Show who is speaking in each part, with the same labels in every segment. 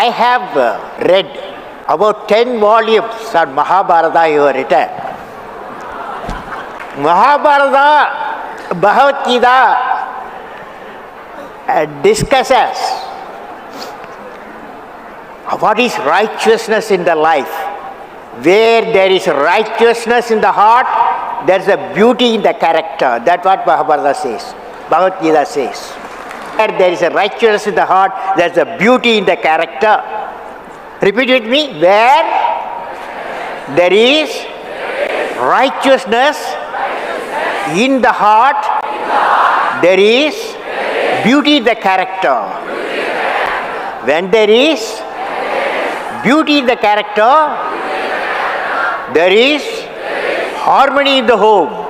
Speaker 1: I have read about 10 volumes on Mahabharata you have written. Mahabharata, Bhagavad Gita discusses what is righteousness in the life. Where there is righteousness in the heart, there is a beauty in the character. That's what Mahabharata says. Bhagavad Gita says. Where there is a righteousness in the heart, there is a beauty in the character. Repeat with me. Where there is righteousness in the heart, there is beauty in the character. When there is beauty in the character, there is harmony in the home.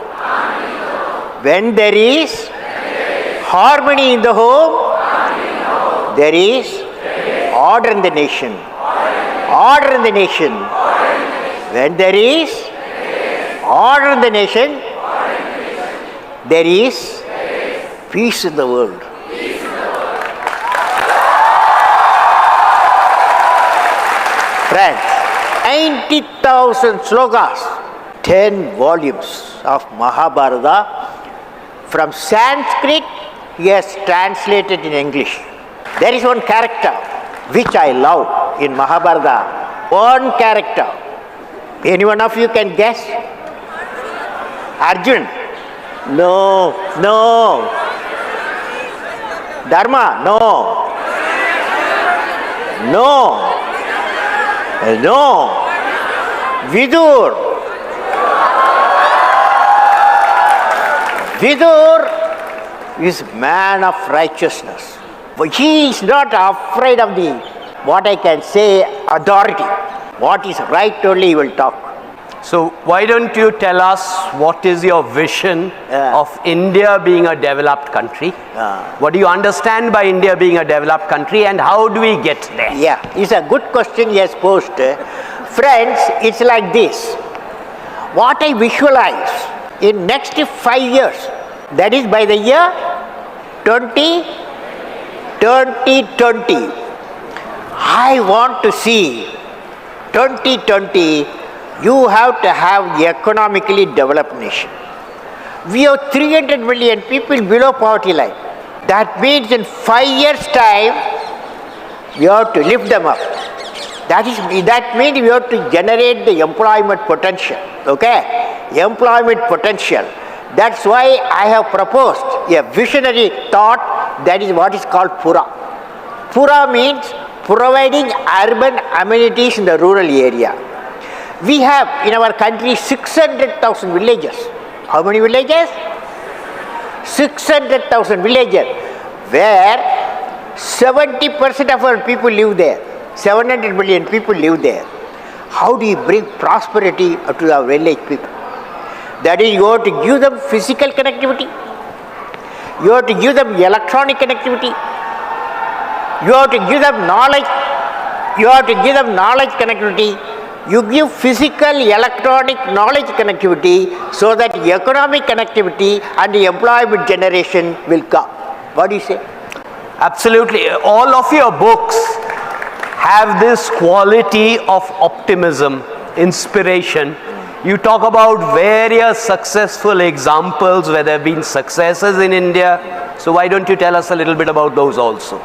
Speaker 1: When there is harmony in the home, there is order in the nation. Order in the nation. When there is order in the nation, there is peace in the world. Friends, 90,000 slokas, 10 volumes of Mahabharata. From Sanskrit, he has translated in English. There is one character which I love in Mahabharata. One character. Any one of you can guess? Arjun? No. Dharma? No. Vidur is man of righteousness. But he is not afraid of the, what I can say, authority. What is right only he will talk.
Speaker 2: So why don't you tell us what is your vision of India being a developed country? What do you understand by India being a developed country, and how do we get there?
Speaker 1: Yeah, it's a good question he has posed. Friends, it's like this. What I visualize in next 5 years, that is by the year 2020, I want to see 2020, you have to have economically developed nation. We have 300 million people below poverty line. That means in 5 years' time, we have to lift them up. That means we have to generate the employment potential. Okay? Employment potential. That's why I have proposed a visionary thought, that is what is called Pura. Pura means providing urban amenities in the rural area. We have in our country 600,000 villages. How many villages? 600,000 villages, where 70% of our people live there. 700 million people live there. How do you bring prosperity to our village people? That is, you have to give them physical connectivity. You have to give them electronic connectivity. You have to give them knowledge. You have to give them knowledge connectivity. You give physical, electronic, knowledge connectivity, so that economic connectivity and the employment generation will come. What do you say?
Speaker 2: Absolutely. All of your books have this quality of optimism, inspiration. You talk about various successful examples where there have been successes in India. So why don't you tell us a little bit about those also?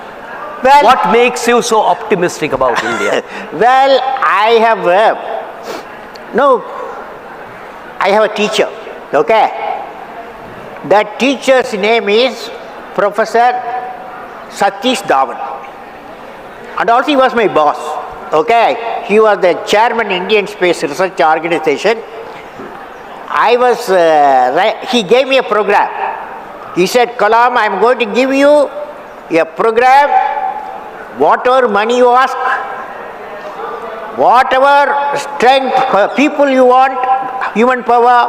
Speaker 2: Well, what makes you so optimistic about India?
Speaker 1: Well, I have a teacher, okay? That teacher's name is Professor Satish Dhawan. And also he was my boss, okay? He was the chairman Indian Space Research Organization. He gave me a program. He said, Kalam, I am going to give you a program. Whatever money you ask, whatever strength, people you want, human power,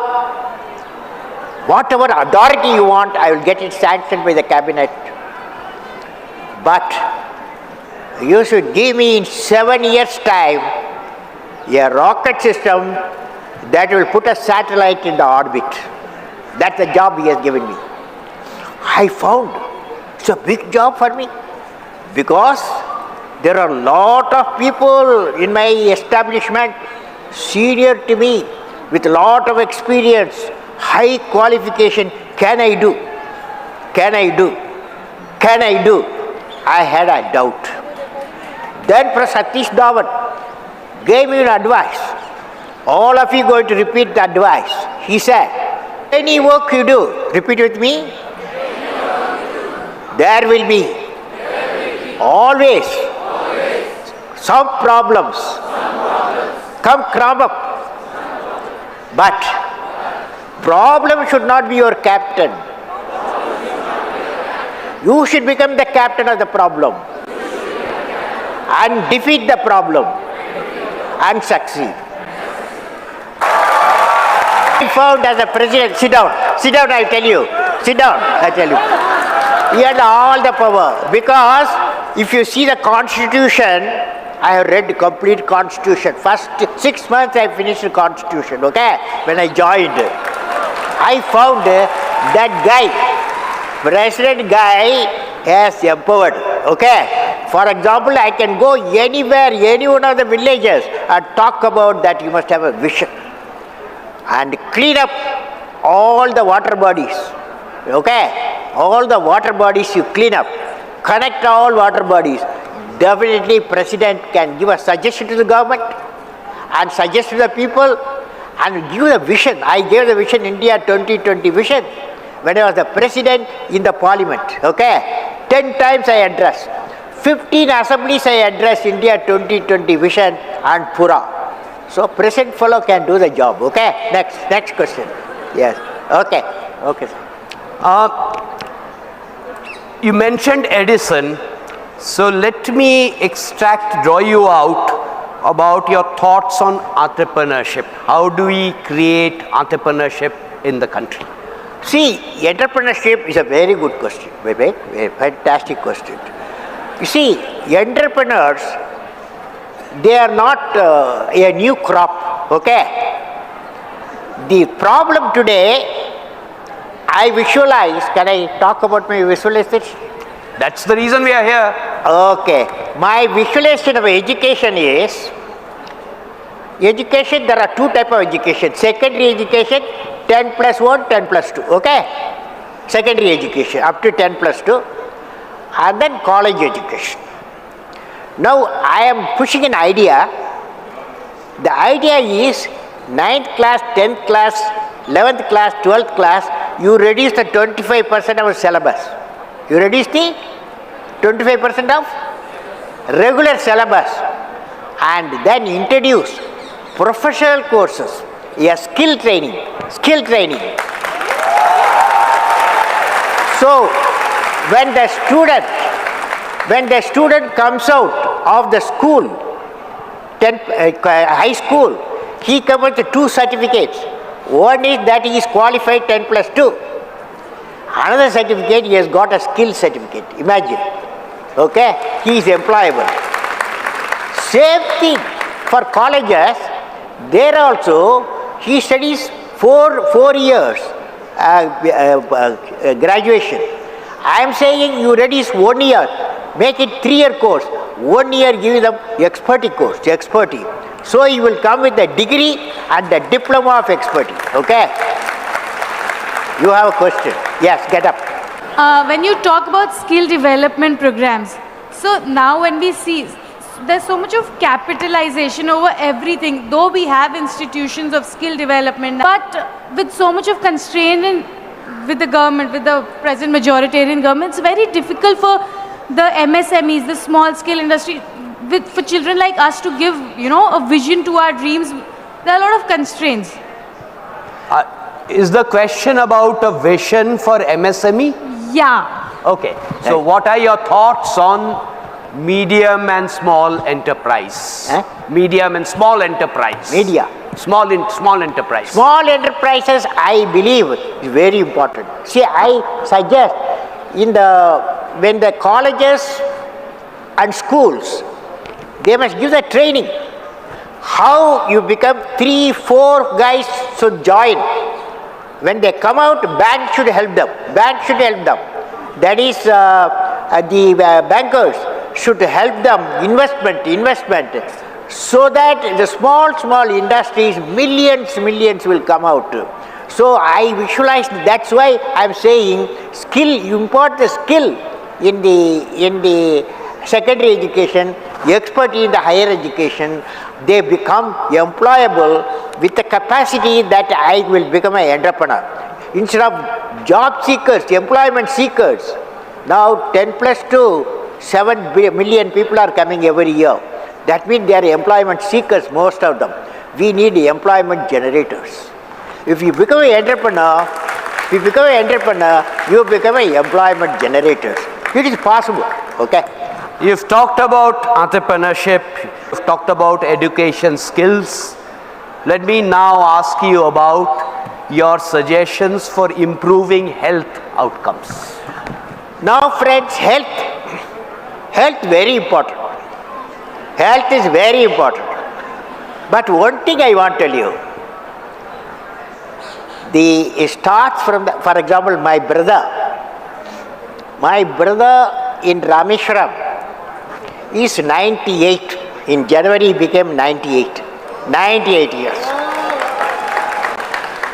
Speaker 1: whatever authority you want, I will get it sanctioned by the cabinet. But you should give me in 7 years' time a rocket system that will put a satellite in the orbit. That's the job he has given me. I found it's a big job for me, because There are a lot of people in my establishment senior to me with a lot of experience, high qualification. Can I do? Can I do? Can I do? I had a doubt. Then Satish Dhawan gave me an advice. All of you going to repeat the advice. He said, any work you do, repeat with me. There will be always some problems come crop up. But problem should not be your captain. You should become the captain of the problem and defeat the problem and succeed. I found as a president, sit down, I tell you, sit down, I tell you. He had all the power, because if you see the constitution, I have read the complete constitution. First 6 months I finished the constitution, okay, when I joined. I found that guy, president guy, has empowered, okay. For example, I can go anywhere, any one of the villages and talk about that you must have a vision. And clean up all the water bodies, okay? All the water bodies you clean up, connect all water bodies. Definitely president can give a suggestion to the government and suggest to the people and give a vision. I gave the vision, India 2020 vision, when I was the president in the parliament, okay? 10 times I addressed. 15 assemblies I addressed India 2020 vision and Pura. So present fellow can do the job, okay? Next question. Yes, okay, sir.
Speaker 2: You mentioned Edison, so let me draw you out about your thoughts on entrepreneurship. How do we create entrepreneurship in the country?
Speaker 1: See, entrepreneurship is a very good question, very fantastic question. You see, entrepreneurs, they are not a new crop, okay? The problem today, I visualize, can I talk about my visualization?
Speaker 2: That's the reason we are here.
Speaker 1: Okay, my visualization of education is, education, there are two types of education. Secondary education, 10 plus 1, 10 plus 2, okay? Secondary education, up to 10 plus 2. And then college education. Now, I am pushing an idea. The idea is 9th class, 10th class, 11th class, 12th class, you reduce the 25% of syllabus. You reduce the 25% of regular syllabus and then introduce professional courses, skill training. So, when the student comes out of the school, high school, he comes with 2 certificates. One is that he is qualified 10 plus 2. Another certificate, he has got a skill certificate. Imagine. Okay? He is employable. Same thing for colleges. There also, he studies 4 years graduation. I am saying you reduce 1 year, make it 3-year course. 1 year give them expertise course, So you will come with a degree and the diploma of expertise. Okay? You have a question. Yes, get up.
Speaker 3: When you talk about skill development programs, so now when we see there's so much of capitalization over everything, though we have institutions of skill development, but with so much of constraint with the government, with the present majoritarian government, it's very difficult for the MSMEs, the small scale industry, for children like us to give, a vision to our dreams. There are a lot of constraints.
Speaker 2: Is the question about a vision for MSME?
Speaker 3: Yeah.
Speaker 2: Okay. So what are your thoughts on medium and small enterprise? Medium and small enterprise. Small enterprise.
Speaker 1: Small enterprises, I believe, is very important. See, I suggest when the colleges and schools, they must give the training. How you become 3-4 guys should join. When they come out, bank should help them. That is, the bankers should help them investment, so that the small industries, millions will come out. So I visualize, that's why I am saying skill, you impart the skill in the secondary education, expertise in the higher education, they become employable with the capacity that I will become an entrepreneur. Instead of job seekers, employment seekers, now 10 plus 2, 7 million people are coming every year. That means they are employment seekers, most of them. We need employment generators. If you become an entrepreneur, you become an employment generator. It is possible, okay?
Speaker 2: You've talked about entrepreneurship, you've talked about education skills. Let me now ask you about your suggestions for improving health outcomes.
Speaker 1: Now friends, health very important. Health is very important. But one thing I want to tell you, it starts from, for example, my brother in Rameshwaram is 98. In January he became 98. 98 years.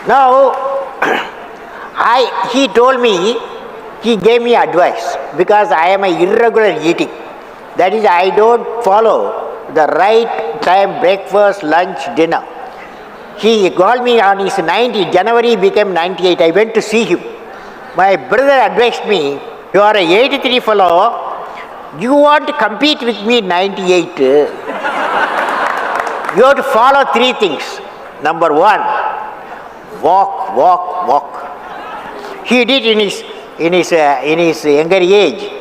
Speaker 1: Now, he told me, he gave me advice, because I am an irregular eating. That is, I don't follow the right time, breakfast, lunch, dinner. He called me on his 90, January he became 98. I went to see him. My brother advised me, you are an 83 fellow, you want to compete with me 98. You have to follow 3 things. Number 1, walk. He did in his younger age.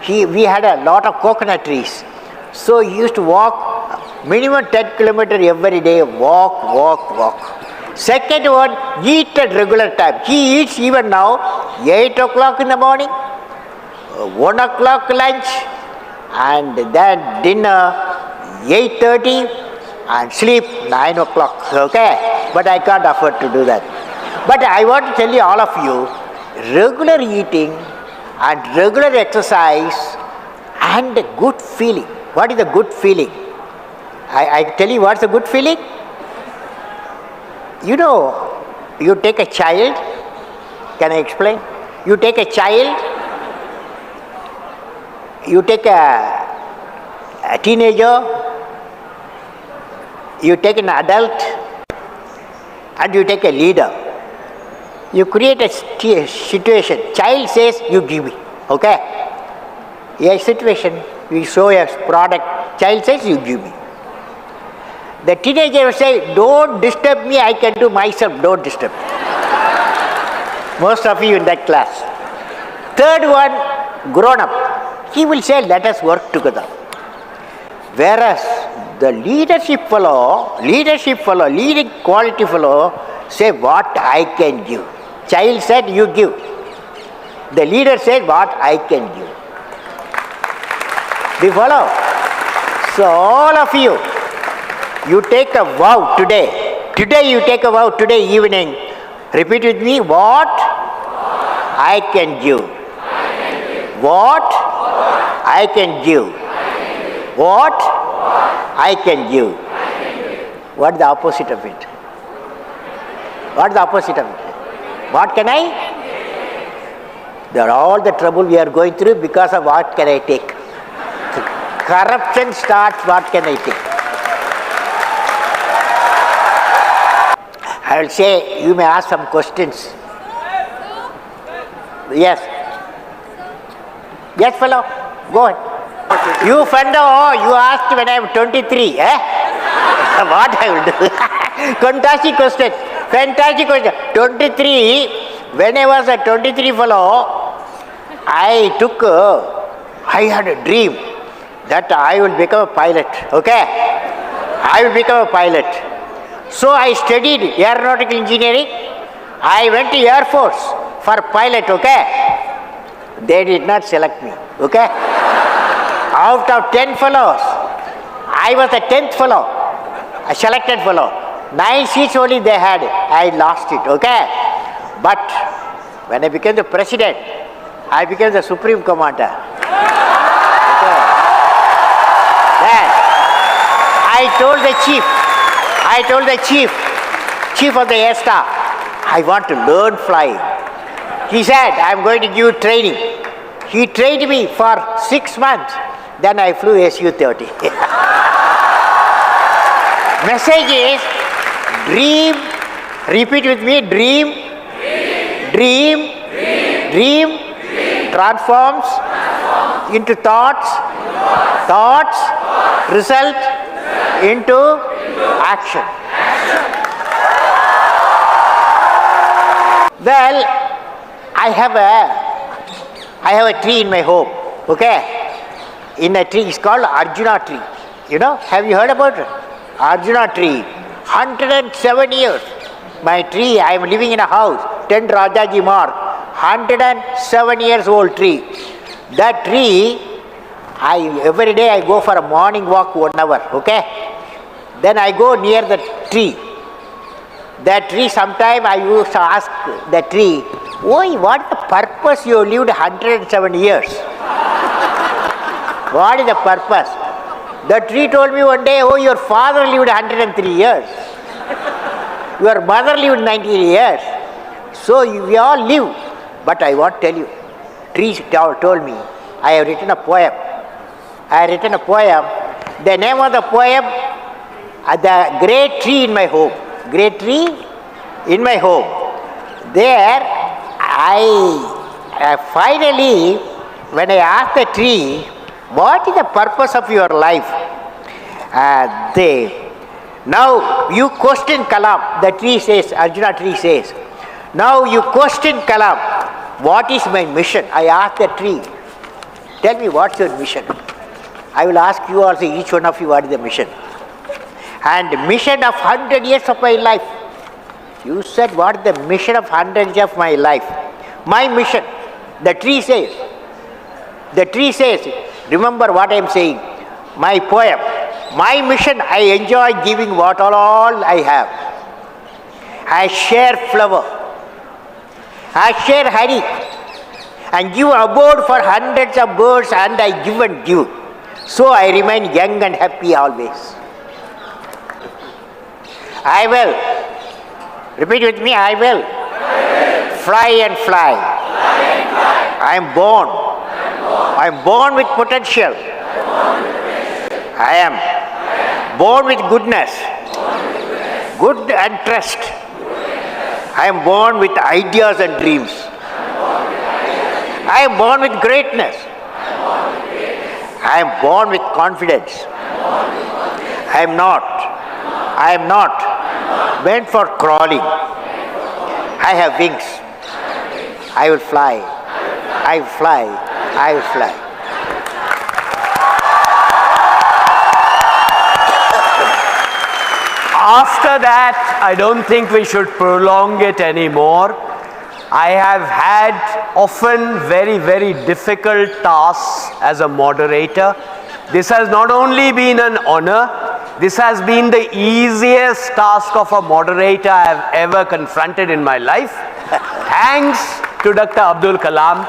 Speaker 1: We had a lot of coconut trees. So he used to walk minimum 10 kilometers every day, walk. Second one, eat at regular time. He eats even now 8 o'clock in the morning, 1 o'clock lunch, and then dinner 8:30, and sleep 9 o'clock, okay? But I can't afford to do that. But I want to tell you, all of you, regular eating and regular exercise and good feeling. What is the good feeling? I tell you what's the good feeling. You know, you take a child, can I explain? You take a child, you take a teenager, you take an adult, and you take a leader. You create a situation. Child says, you give me, okay? A situation, we show a product, child says, you give me. The teenager will say, don't disturb me, I can do myself, don't disturb me. Most of you in that class. Third one, grown up. He will say, let us work together. Whereas the leadership fellow, leading quality fellow, say what I can give. Child said, you give. The leader said, what I can give. Do you follow? So all of you, you take a vow today. Today you take a vow, today evening. Repeat with me, what I can give. What I can give. What I can give. What is the opposite of it? What is the opposite of it? What can I? They are all the trouble we are going through because of what can I take. Corruption starts, what can I take? I will say, you may ask some questions. Yes. Yes, fellow, go on. You fellow, you asked when I am 23, eh? What I will do? Fantastic question. 23, when I was a 23 fellow, I had a dream that I will become a pilot, okay? I will become a pilot. So I studied aeronautical engineering. I went to Air Force for pilot, okay? They did not select me, okay? Out of 10 fellows, I was the 10th fellow, a selected fellow. 9 seats only they had, I lost it, okay? But when I became the president, I became the supreme commander. Okay. I told the chief of the air staff, I want to learn flying. He said, I'm going to give you training. He trained me for 6 months. Then I flew Su-30. Message is, dream, repeat with me, dream, transforms into thoughts, result into action. Well, I have a tree in my home, okay? In a tree, it's called Arjuna tree. You know, have you heard about it? Arjuna tree, 107 years. My tree, I am living in a house, 10 Rajaji Mark, 107 years old tree. That tree, every day I go for a morning walk 1 hour, okay? Then I go near the tree. That tree, sometime I used to ask the tree, "Oi, what is the purpose you lived 107 years? What is the purpose?" The tree told me one day, "Oh, your father lived 103 years. Your mother lived 90 years. So we all live." But I want to tell you, trees told me, I have written a poem. The name of the poem, the great tree in my home. Great tree in my home. There, I finally, when I asked the tree, what is the purpose of your life? Now you question Kalam. The tree says, Arjuna tree says, now you question Kalam, what is my mission? I asked the tree, tell me what's your mission? I will ask you also, each one of you, what is the mission? And mission of 100 years of my life. You said, what is the mission of 100 years of my life? My mission, the tree says, remember what I am saying, my poem, my mission, I enjoy giving what all I have. I share flower, I share honey, and give abode for hundreds of birds, and I give and give. So I remain young and happy always. I will. Repeat with me, I will. Fly and fly. I am born. I am born with potential. I am born with goodness. Good and trust. I am born with ideas and dreams. I am born with greatness. I am born with confidence. I am not meant for crawling. I have wings. I will fly. I will fly. I will fly.
Speaker 2: After that, I don't think we should prolong it anymore. I have had often very, very difficult tasks as a moderator. This has not only been an honor, this has been the easiest task of a moderator I have ever confronted in my life. Thanks to Dr. Abdul Kalam.